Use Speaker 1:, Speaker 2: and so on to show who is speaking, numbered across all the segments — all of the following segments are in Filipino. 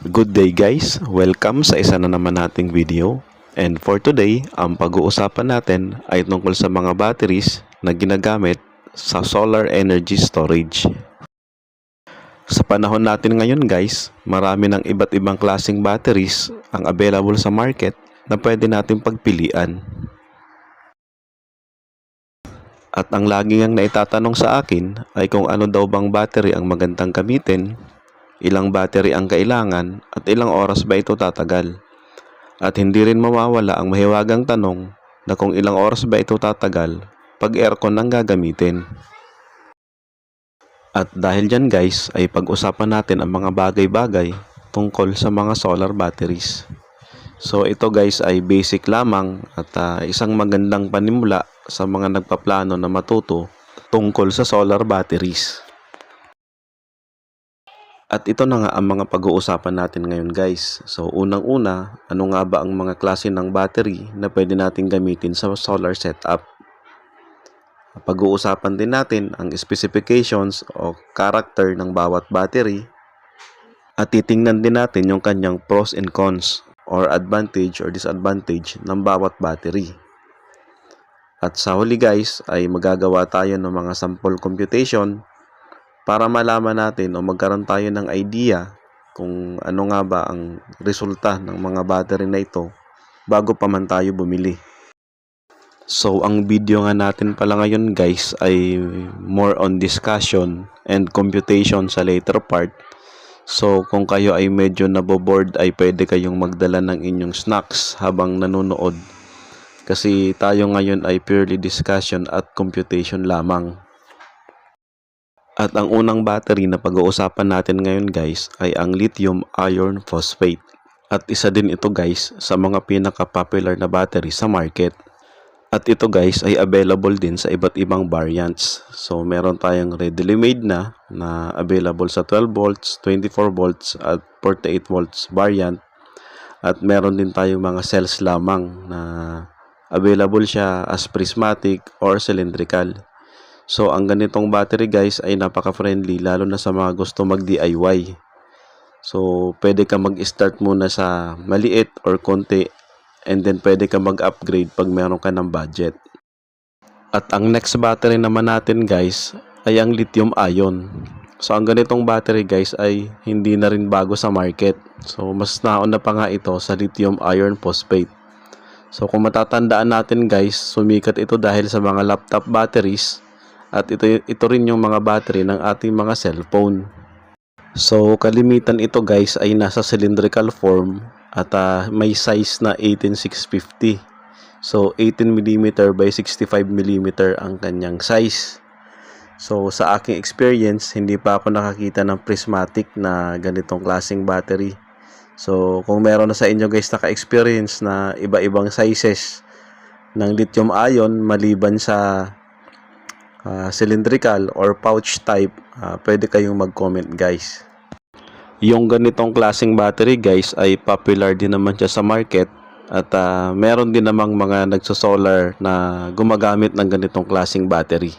Speaker 1: Good day guys, welcome sa isa na naman nating video. And for today, ang pag-uusapan natin ay tungkol sa mga batteries na ginagamit sa solar energy storage. Sa panahon natin ngayon guys, marami ng iba't ibang klaseng batteries ang available sa market na pwede nating pagpilian. At ang laging naitatanong sa akin ay kung ano daw bang battery ang magandang gamitin, ilang battery ang kailangan at ilang oras ba ito tatagal. At hindi rin mawawala ang mahiwagang tanong na kung ilang oras ba ito tatagal pag aircon ang gagamitin. At dahil dyan guys ay pag-usapan natin ang mga bagay-bagay tungkol sa mga solar batteries. So ito guys ay basic lamang at isang magandang panimula sa mga nagpaplano na matuto tungkol sa solar batteries. At ito na nga ang mga pag-uusapan natin ngayon guys. So unang-una, ano nga ba ang mga klase ng battery na pwede natin gamitin sa solar setup? Pag-uusapan din natin ang specifications o character ng bawat battery. At titingnan din natin yung kanyang pros and cons or advantage or disadvantage ng bawat battery. At sa huli guys ay magagawa tayo ng mga sample computation para malaman natin o magkaroon tayo ng idea kung ano nga ba ang resulta ng mga battery na ito bago pa man tayo bumili. So ang video nga natin pala ngayon guys ay more on discussion and computation sa later part. So kung kayo ay medyo naboboard ay pwede kayong magdala ng inyong snacks habang nanonood. Kasi tayo ngayon ay purely discussion at computation lamang. At ang unang battery na pag-uusapan natin ngayon guys ay ang lithium iron phosphate. At isa din ito guys sa mga pinaka-popular na battery sa market. At ito guys ay available din sa iba't ibang variants. So meron tayong readily made na available sa 12 volts, 24 volts at 48 volts variant. At meron din tayong mga cells lamang na available siya as prismatic or cylindrical. So ang ganitong battery guys ay napaka-friendly lalo na sa mga gusto mag-DIY. So pwede ka mag-start muna sa maliit or konti and then pwede ka mag-upgrade pag meron ka ng budget. At ang next battery naman natin guys ay ang lithium ion. So ang ganitong battery guys ay hindi na rin bago sa market. So mas nauna pa nga ito sa lithium iron phosphate. So kung matatandaan natin guys, sumikat ito dahil sa mga laptop batteries. At ito rin yung mga battery ng ating mga cellphone. So kalimitan ito guys ay nasa cylindrical form at may size na 18650. So 18mm by 65mm ang kanyang size. So sa aking experience, hindi pa ako nakakita ng prismatic na ganitong klaseng battery. So kung meron na sa inyo guys naka-experience na iba-ibang sizes ng lithium ion maliban sa cylindrical or pouch type, pwede kayong mag-comment guys. Yung ganitong klaseng battery guys ay popular din naman siya sa market at meron din namang mga nagsosolar na gumagamit ng ganitong klaseng battery.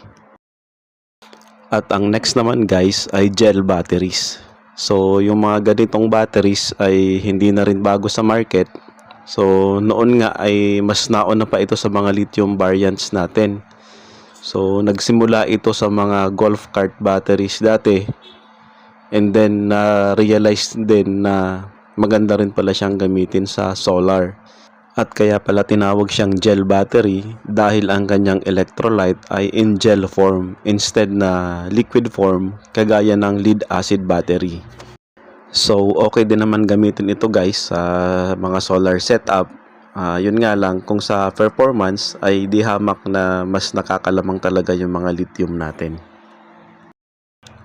Speaker 1: At ang next naman guys ay gel batteries. So yung mga ganitong batteries ay hindi na rin bago sa market. So noon nga ay mas nauna pa ito sa mga lithium variants natin. So nagsimula ito sa mga golf cart batteries dati. And then na-realize din na maganda rin pala siyang gamitin sa solar. At kaya pala tinawag siyang gel battery dahil ang kanyang electrolyte ay in gel form instead na liquid form kagaya ng lead acid battery. So okay din naman gamitin ito guys sa mga solar setup. Yun nga lang, kung sa performance ay di hamak na mas nakakalamang talaga yung mga lithium natin.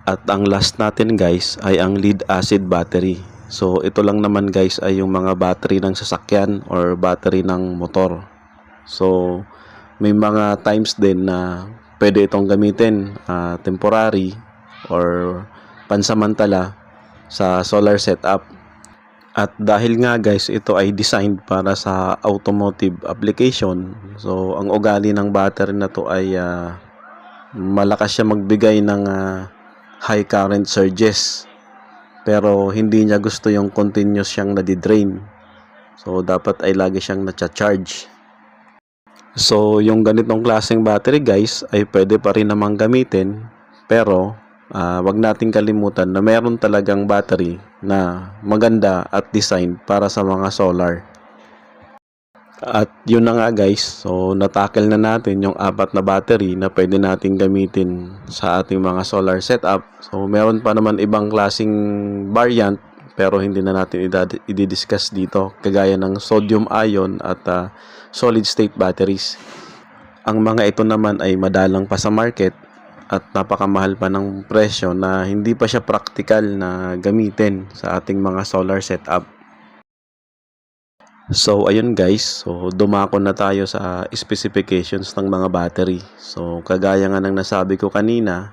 Speaker 1: At ang last natin guys ay ang lead acid battery. So ito lang naman guys ay yung mga battery ng sasakyan or battery ng motor. So may mga times din na pwede itong gamitin temporary or pansamantala sa solar setup. At dahil nga guys ito ay designed para sa automotive application, so ang ugali ng battery na to ay malakas siya magbigay ng high current surges. pero hindi niya gusto yung continuous siyang nadidrain. So dapat ay lagi siyang na-charge. So yung ganitong klaseng battery guys ay pwede pa rin namang gamitin, pero wag nating kalimutan na meron talagang battery na maganda at design para sa mga solar. At yun na nga guys, so natakil na natin yung 4 na battery na pwede nating gamitin sa ating mga solar setup. So meron pa naman ibang klaseng variant pero hindi na natin i-discuss dito, kagaya ng sodium ion at solid state batteries. Ang mga ito naman ay madalang pa sa market at napakamahal pa ng presyo na hindi pa siya practical na gamitin sa ating mga solar setup. So ayun guys, so dumako na tayo sa specifications ng mga battery. So kagaya nga ng nasabi ko kanina,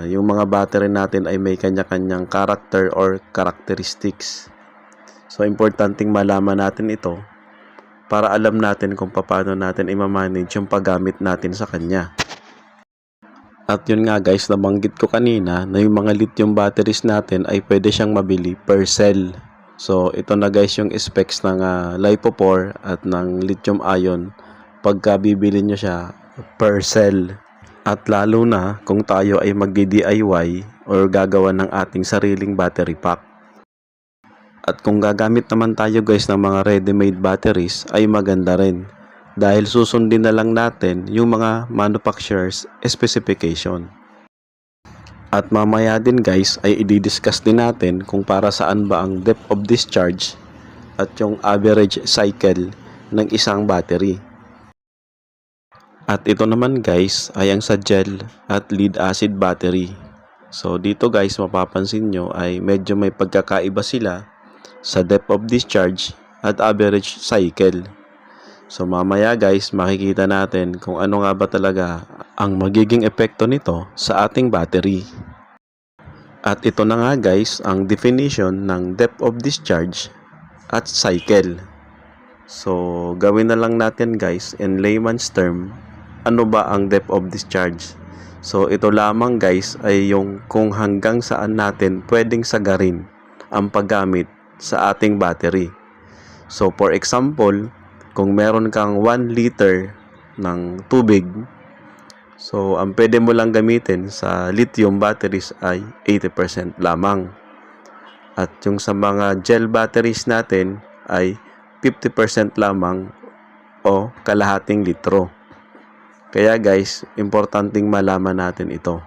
Speaker 1: yung mga battery natin ay may kanya-kanyang character or characteristics. So importanteng malaman natin ito para alam natin kung paano natin i-manage yung paggamit natin sa kanya. At yun nga guys, nabanggit ko kanina na yung mga lithium batteries natin ay pwede siyang mabili per cell. So ito na guys yung specs ng LiPo4 at ng lithium ion pagka bibili nyo siya per cell. At lalo na kung tayo ay magdi-DIY or gagawa ng ating sariling battery pack. At kung gagamit naman tayo guys ng mga ready-made batteries ay maganda rin, dahil susundin na lang natin yung mga manufacturer's specification. At mamaya din guys ay i-discuss din natin kung para saan ba ang depth of discharge at yung average cycle ng isang battery. At ito naman guys ay ang sa gel at lead acid battery. So dito guys mapapansin nyo ay medyo may pagkakaiba sila sa depth of discharge at average cycle. So mamaya guys makikita natin kung ano nga ba talaga ang magiging epekto nito sa ating battery. At ito na nga guys ang definition ng depth of discharge at cycle. So gawin na lang natin guys in layman's term, ano ba ang depth of discharge? So ito lamang guys ay yung kung hanggang saan natin pwedeng sagarin ang paggamit sa ating battery. So for example, kung meron kang 1 liter ng tubig, so ang pwede mo lang gamitin sa lithium batteries ay 80% lamang. At yung sa mga gel batteries natin ay 50% lamang o kalahating litro. Kaya guys, importanteng malaman natin ito.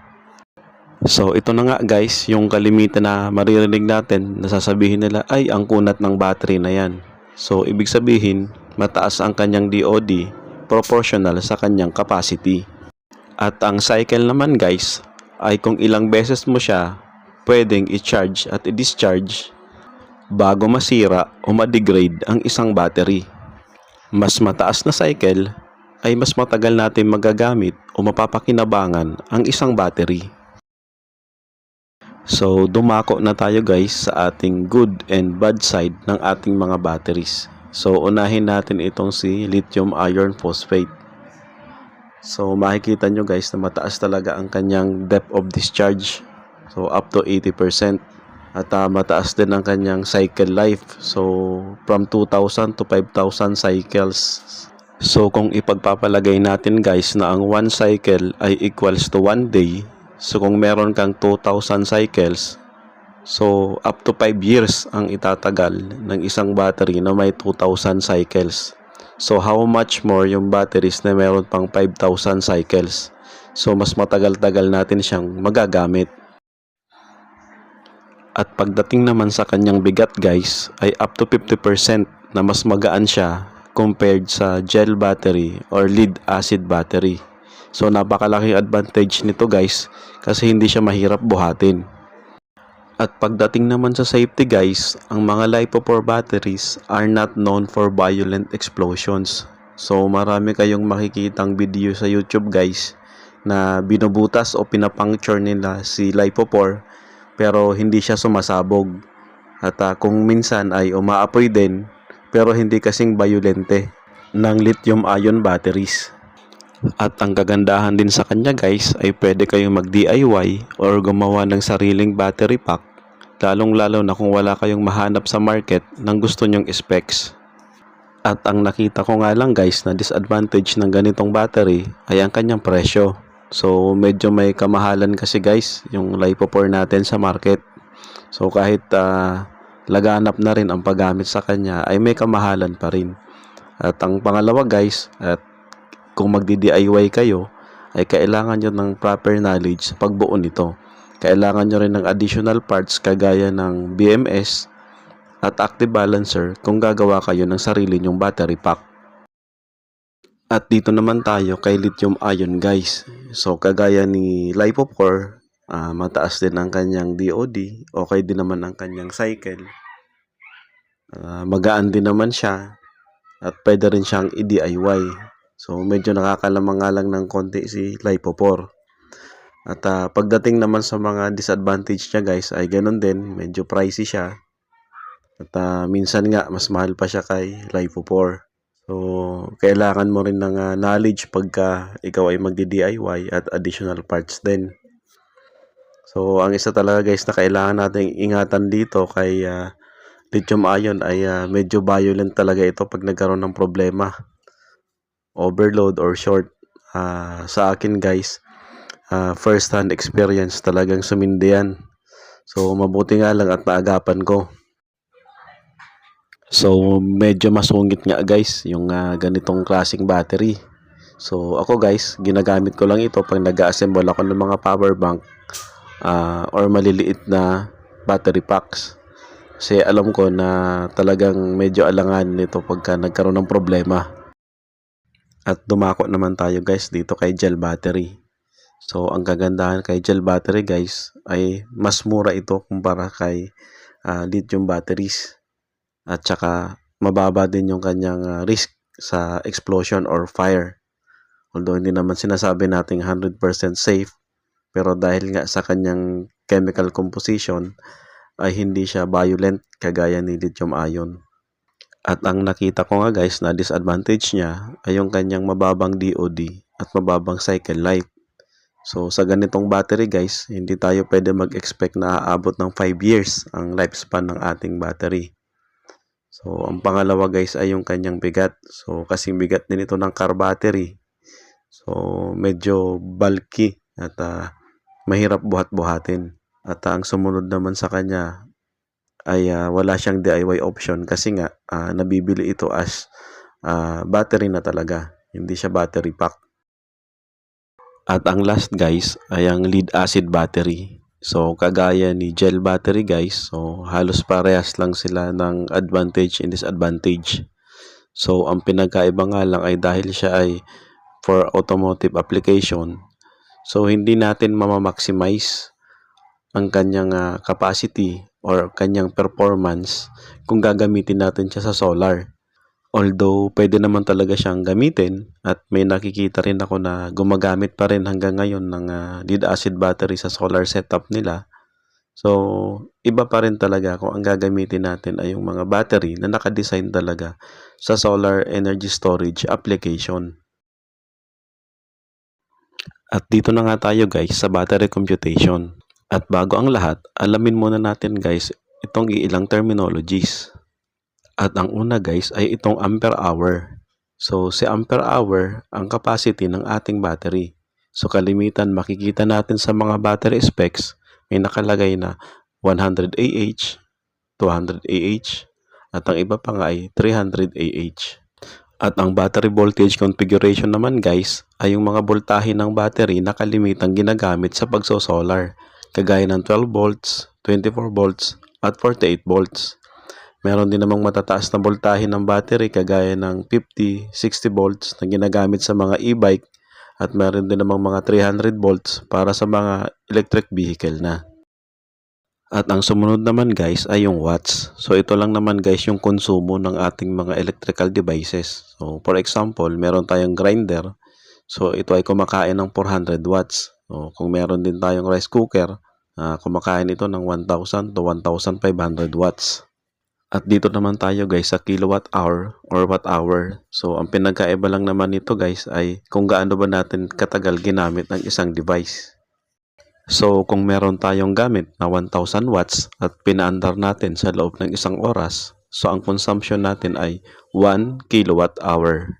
Speaker 1: So ito na nga guys, yung kalimitan na maririnig natin, nasasabihin nila ay ang kunat ng battery na yan. So ibig sabihin, mataas ang kanyang DOD proportional sa kanyang capacity. At ang cycle naman guys, ay kung ilang beses mo siya pwedeng i-charge at i-discharge bago masira o ma-degrade ang isang battery. Mas mataas na cycle ay mas matagal natin magagamit o mapapakinabangan ang isang battery. So dumako na tayo guys sa ating good and bad side ng ating mga batteries. So unahin natin itong si lithium iron phosphate. So makikita nyo guys na mataas talaga ang kanyang depth of discharge. So up to 80%. At mataas din ang kanyang cycle life. So from 2,000 to 5,000 cycles. So kung ipagpapalagay natin guys na ang 1 cycle ay equals to 1 day, so kung meron kang 2,000 cycles, so up to 5 years ang itatagal ng isang battery na may 2,000 cycles. So how much more yung batteries na meron pang 5,000 cycles? So mas matagal-tagal natin siyang magagamit. At pagdating naman sa kanyang bigat guys, ay up to 50% na mas magaan siya compared sa gel battery or lead acid battery. So napakalaking advantage nito guys kasi hindi siya mahirap buhatin. At pagdating naman sa safety guys, ang mga LiPo4 batteries are not known for violent explosions. So marami kayong makikitang video sa YouTube guys na binubutas o pinapuncture nila si LiPo4 pero hindi siya sumasabog. At kung minsan ay umaapoy din pero hindi kasing violente ng lithium ion batteries. At ang kagandahan din sa kanya guys ay pwede kayong mag-DIY or gumawa ng sariling battery pack lalong-lalo na kung wala kayong mahanap sa market ng gusto nyong specs. At ang nakita ko nga lang guys na disadvantage ng ganitong battery ay ang kanyang presyo. So medyo may kamahalan kasi guys yung LiPo4 natin sa market. So kahit laganap na rin ang paggamit sa kanya ay may kamahalan pa rin. At ang pangalawa guys, at kung magdi-DIY kayo ay kailangan nyo ng proper knowledge sa pagbuo nito. Kailangan nyo rin ng additional parts kagaya ng BMS at active balancer kung gagawa kayo ng sarili nyong battery pack. At dito naman tayo kay lithium ion guys. So kagaya ni LiPo4, mataas din ang kanyang DOD, okay din naman ang kanyang cycle. Magaan din naman siya at pwede rin siyang i-DIY. So medyo nakakalamang nga lang ng konti si LiPo4. At pagdating naman sa mga disadvantage niya guys ay ganun din, medyo pricey siya. At minsan nga mas mahal pa siya kay LiPo4. So kailangan mo rin ng knowledge pagka ikaw ay magdi-DIY at additional parts din. So ang isa talaga guys na kailangan nating ingatan dito kay lithium ion ay medyo violent talaga ito pag nagkaroon ng problema, overload or short. Sa akin guys, first hand experience talagang sumindi yan. So mabuti nga lang at naagapan ko. So medyo masungit nga guys yung ganitong klaseng battery. So ako guys, ginagamit ko lang ito pag nag-assemble ako ng mga power bank or maliliit na battery packs. Kasi alam ko na talagang medyo alangan nito pagka nagkaroon ng problema. At dumako naman tayo guys dito kay gel battery. So ang kagandahan kay gel battery guys ay mas mura ito kumpara kay lithium batteries. At saka mababa din yung kanyang risk sa explosion or fire. Although hindi naman sinasabi nating 100% safe, pero dahil nga sa kanyang chemical composition ay hindi siya violent kagaya ni lithium ion. At ang nakita ko nga guys na disadvantage niya ay yung kanyang mababang DOD at mababang cycle life. So sa ganitong battery guys, hindi tayo pwede mag-expect na aabot ng 5 years ang lifespan ng ating battery. So ang pangalawa guys ay yung kanyang bigat. So kasing bigat din ito ng car battery. So medyo bulky at mahirap buhat-buhatin. At ang sumunod naman sa kanya ay wala siyang DIY option kasi nga nabibili ito as battery na talaga. Hindi siya battery pack. At ang last guys ay ang lead acid battery. So kagaya ni gel battery guys, so halos parehas lang sila ng advantage and disadvantage. So ang pinagkaiba nga lang ay dahil siya ay for automotive application, so hindi natin mamamaximize ang kanyang capacity or kanyang performance kung gagamitin natin siya sa solar. Although pwede naman talaga siyang gamitin at may nakikita rin ako na gumagamit pa rin hanggang ngayon ng lead acid battery sa solar setup nila. So iba pa rin talaga kung ang gagamitin natin ay yung mga battery na nakadesign talaga sa solar energy storage application. At dito na nga tayo guys sa battery computation. At bago ang lahat, alamin muna natin guys itong ilang terminologies. At ang una guys ay itong ampere hour. So si ampere hour ang capacity ng ating battery. So kalimitan makikita natin sa mga battery specs may nakalagay na 100 Ah, 200 Ah, at ang iba pa nga ay 300 Ah. At ang battery voltage configuration naman guys ay yung mga voltahe ng battery na kalimitang ginagamit sa pagsosolar. Kagaya ng 12 volts, 24 volts at 48 volts. Meron din namang matataas na voltahe ng battery kagaya ng 50, 60 volts na ginagamit sa mga e-bike at meron din namang mga 300 volts para sa mga electric vehicle na. At ang sumunod naman guys ay yung watts. So ito lang naman guys yung konsumo ng ating mga electrical devices. So for example, meron tayong grinder. So ito ay kumakain ng 400 watts. So kung meron din tayong rice cooker, kumakain ito ng 1,000 to 1,500 watts. At dito naman tayo guys sa kilowatt hour or watt hour. So ang pinagkaiba lang naman nito guys ay kung gaano ba natin katagal ginamit ang isang device. So kung meron tayong gamit na 1,000 watts at pinaandar natin sa loob ng isang oras, so ang consumption natin ay 1 kilowatt hour.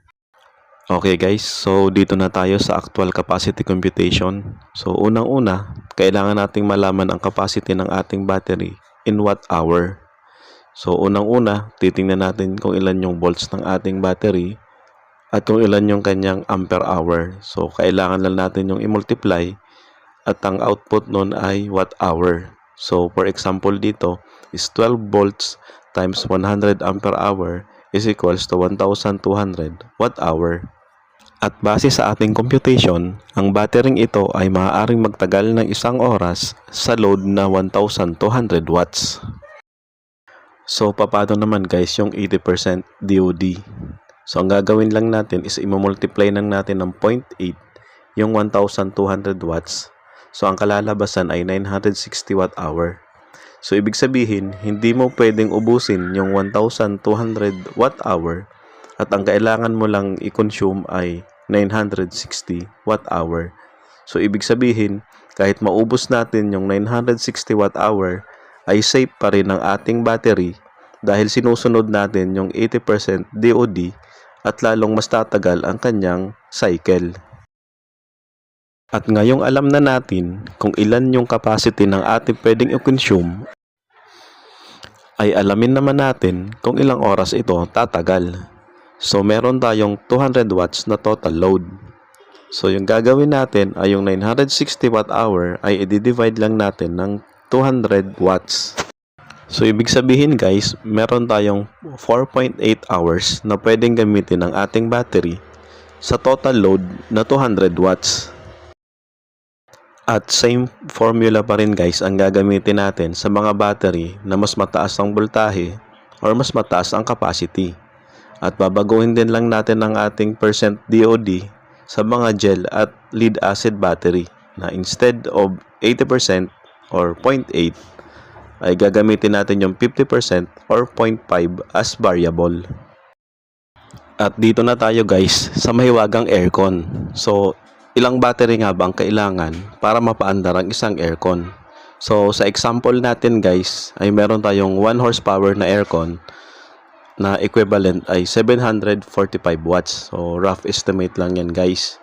Speaker 1: Okay guys, so dito na tayo sa actual capacity computation. So unang-una, kailangan nating malaman ang capacity ng ating battery in watt hour. So unang-una, titingnan natin kung ilan yung volts ng ating battery at kung ilan yung kanyang ampere hour. So kailangan lang natin yung i-multiply at ang output nun ay watt hour. So for example dito is 12 volts times 100 ampere hour is equals to 1,200 watt hour. At base sa ating computation, ang battering ito ay maaaring magtagal ng isang oras sa load na 1,200 watts. So, paano naman guys yung 80% DOD? So, ang gagawin lang natin is i-multiply lang natin ng 0.8 yung 1,200 watts. So, ang kalalabasan ay 960 watt hour. So, ibig sabihin, hindi mo pwedeng ubusin yung 1,200 watt hour at ang kailangan mo lang i-consume ay 960 watt hour. So, ibig sabihin, kahit maubos natin yung 960 watt hour, ay safe pa rin ang ating battery dahil sinusunod natin yung 80% DOD at lalong mas tatagal ang kanyang cycle. At ngayong alam na natin kung ilan yung capacity ng ating pwedeng i-consume, ay alamin naman natin kung ilang oras ito tatagal. So, meron tayong 200 watts na total load. So, yung gagawin natin ay yung 960 watt hour ay i-divide lang natin ng 200 watts. So, ibig sabihin guys, meron tayong 4.8 hours na pwedeng gamitin ng ating battery sa total load na 200 watts. At same formula pa rin guys ang gagamitin natin sa mga battery na mas mataas ang voltahe or mas mataas ang capacity. At babaguhin din lang natin ang ating percent DOD sa mga gel at lead acid battery na instead of 80% or 0.8 ay gagamitin natin yung 50% or 0.5 as variable. At dito na tayo guys sa mahiwagang aircon. So, ilang battery nga ba ang kailangan para mapaandar ang isang aircon? So, sa example natin guys ay meron tayong 1 horsepower na aircon na equivalent ay 745 watts. So, rough estimate lang yan guys.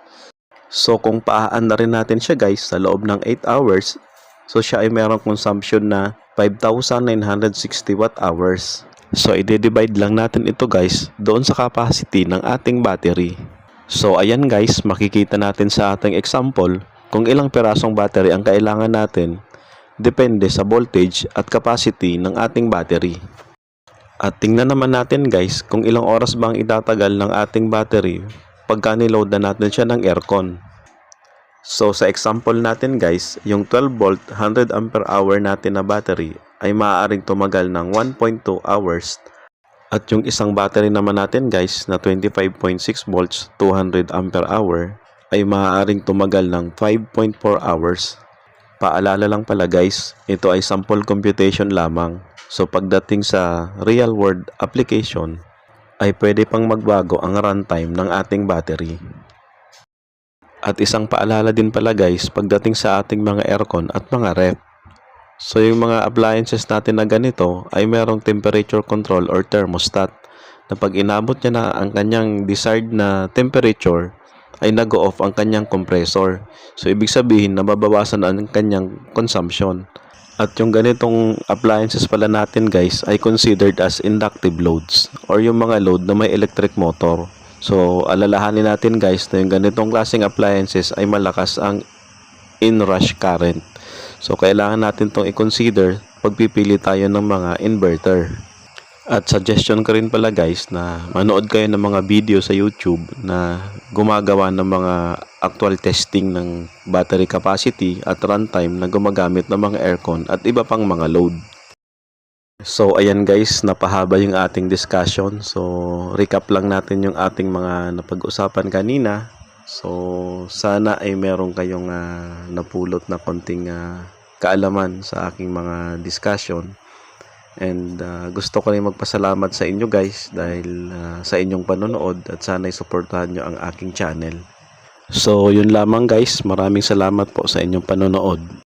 Speaker 1: So, kung paaandarin natin siya guys sa loob ng 8 hours, so siya ay merong consumption na 5,960 watt hours. So, i-divide lang natin ito guys doon sa capacity ng ating battery. So, ayan guys, makikita natin sa ating example kung ilang pirasong battery ang kailangan natin depende sa voltage at capacity ng ating battery. At tingnan naman natin guys kung ilang oras bang itatagal ng ating battery pagka niload na natin siya ng aircon. So sa example natin guys, yung 12 volt 100 ampere hour natin na battery ay maaaring tumagal ng 1.2 hours. At yung isang battery naman natin guys na 25.6 volts 200 ampere hour ay maaaring tumagal ng 5.4 hours. Paalala lang pala guys, ito ay sample computation lamang. So pagdating sa real world application ay pwede pang magbago ang runtime ng ating battery. At isang paalala din pala guys pagdating sa ating mga aircon at mga ref. So yung mga appliances natin na ganito ay merong temperature control or thermostat na pag inabot niya na ang kanyang desired na temperature ay nag-off ang kanyang compressor. So ibig sabihin nababawasan ang kanyang consumption. At yung ganitong appliances pala natin guys ay considered as inductive loads or yung mga load na may electric motor. So alalahanin natin guys na yung ganitong klaseng appliances ay malakas ang inrush current. So kailangan natin itong i-consider pag pipili tayo ng mga inverter. At suggestion ko rin pala guys na manood kayo ng mga video sa YouTube na gumagawa ng mga actual testing ng battery capacity at runtime na gumagamit ng mga aircon at iba pang mga load. So ayan guys, napahaba yung ating discussion. So recap lang natin yung ating mga napag-usapan kanina. So sana ay meron kayong napulot na konting kaalaman sa aking mga discussion. And gusto ko rin magpasalamat sa inyo guys dahil sa inyong panonood at sana'y suportahan nyo ang aking channel. So yun lamang guys, maraming salamat po sa inyong panonood.